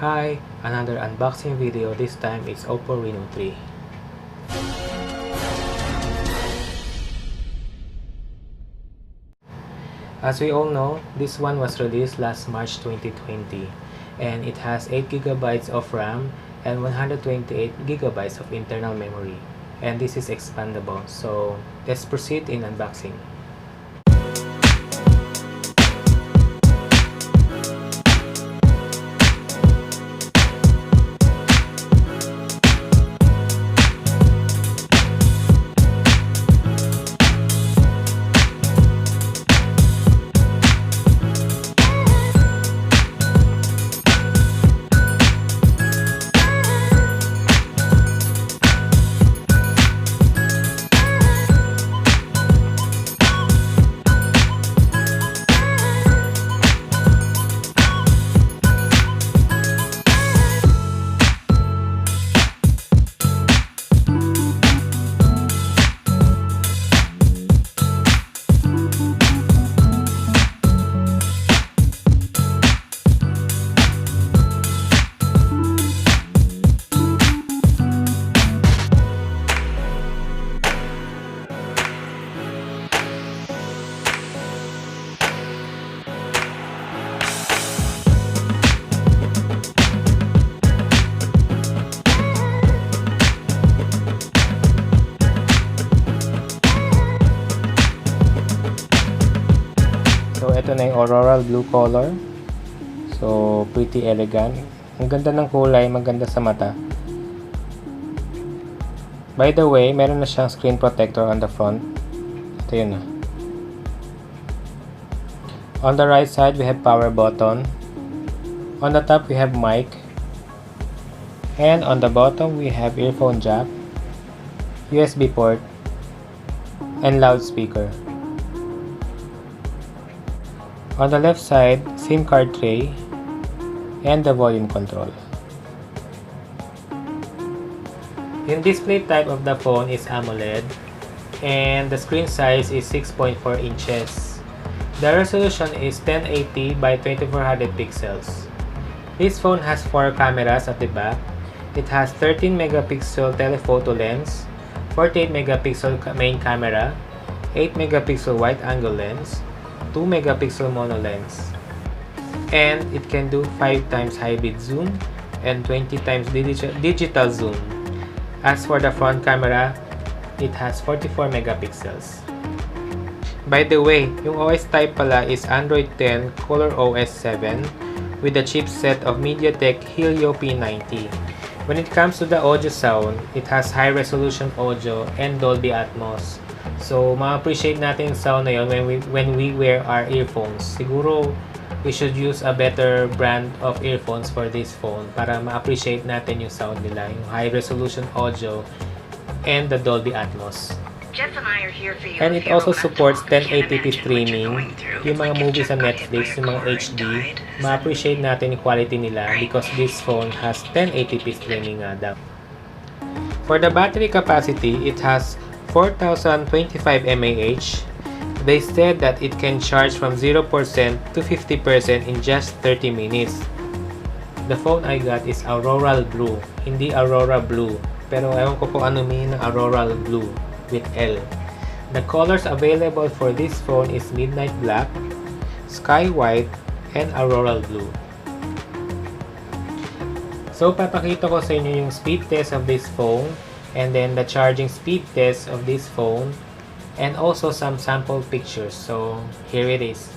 Hi, another unboxing video. This time it's Oppo Reno 3. As we all know, this one was released last March 2020 and it has 8GB of RAM and 128GB of internal memory, and this is expandable. So let's proceed in unboxing. So, ito na yung auroral blue color. So, pretty elegant. Ang ganda ng kulay, maganda sa mata. By the way, meron na siyang screen protector on the front. Ito yun na. On the right side, we have power button. On the top, we have mic. And on the bottom, we have earphone jack, USB port, and loudspeaker. On the left side, SIM card tray and the volume control. Yung display type of the phone is AMOLED and the screen size is 6.4 inches. The resolution is 1080 by 2400 pixels. This phone has 4 cameras at the back. It has 13 megapixel telephoto lens, 48 megapixel main camera, 8 megapixel wide angle lens, 2 megapixel mono lens, and it can do 5 times high-vid zoom and 20 times digital zoom. As for the front camera, it has 44 megapixels. By the way, yung OS type pala is Android 10 Color OS 7 with the chipset of MediaTek Helio P90. When it comes to the audio sound, it has high resolution audio and Dolby Atmos. So, ma-appreciate natin yung sound na yun when we wear our earphones. Siguro, we should use a better brand of earphones for this phone para ma-appreciate natin yung sound nila, yung high-resolution audio and the Dolby Atmos. And it also supports 1080p streaming, yung mga movies sa Netflix, yung mga HD, ma-appreciate natin yung quality nila because this phone has 1080p streaming nga daw. For the battery capacity, it has 4025 mAh. They said that it can charge from 0% to 50% in just 30 minutes. The phone I got is auroral blue, hindi aurora blue. Pero ewan ko kung ano mean ng auroral blue with L. The colors available for this phone is midnight black, sky white, and auroral blue. So papakita ko sa inyo yung speed test of this phone, and then the charging speed test of this phone, and also some sample pictures. So here it is.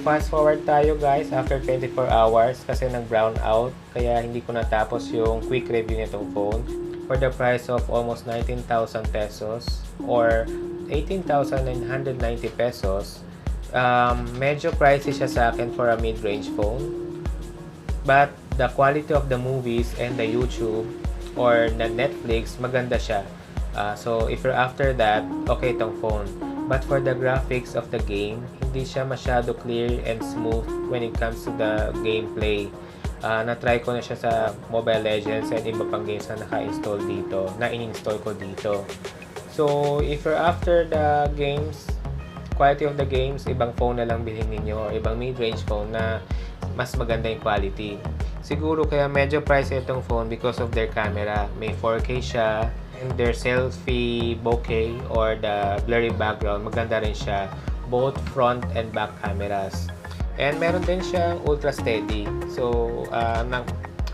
fast forward tayo guys after 24 hours kasi nag-brown out kaya hindi ko natapos yung quick review nitong phone. For the price of almost 19,000 pesos or 18,990 pesos, medyo pricey siya sa akin for a mid-range phone. But the quality of the movies and the YouTube or the Netflix, maganda siya. So if you're after that, okay itong phone. But for the graphics of the game, hindi siya masyado clear and smooth when it comes to the gameplay. Na-try ko na siya sa Mobile Legends and iba pang games na naka-install dito, na in-install ko dito. So if you're after the games, quality of the games, ibang phone na lang bilhin ninyo or ibang mid-range phone na mas maganda yung quality. Siguro kaya medyo pricey itong phone because of their camera. May 4K siya. And their selfie bokeh or the blurry background, maganda rin siya. Both front and back cameras. And meron din siyang ultra steady. So,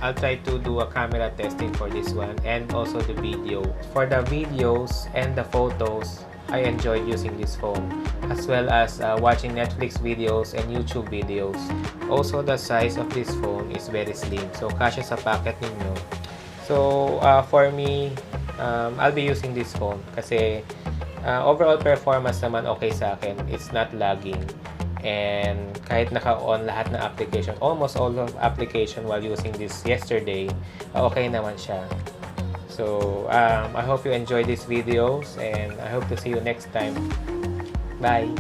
I'll try to do a camera testing for this one and also the video. For the videos and the photos, I enjoyed using this phone as well as watching Netflix videos and YouTube videos. Also, the size of this phone is very slim. So, kasya sa pocket ninyo. So, for me, I'll be using this phone kasi overall performance naman okay sa akin. It's not lagging. And kahit naka-on lahat ng application, almost all of application while using this yesterday, okay naman siya. So, I hope you enjoy these videos and I hope to see you next time. Bye!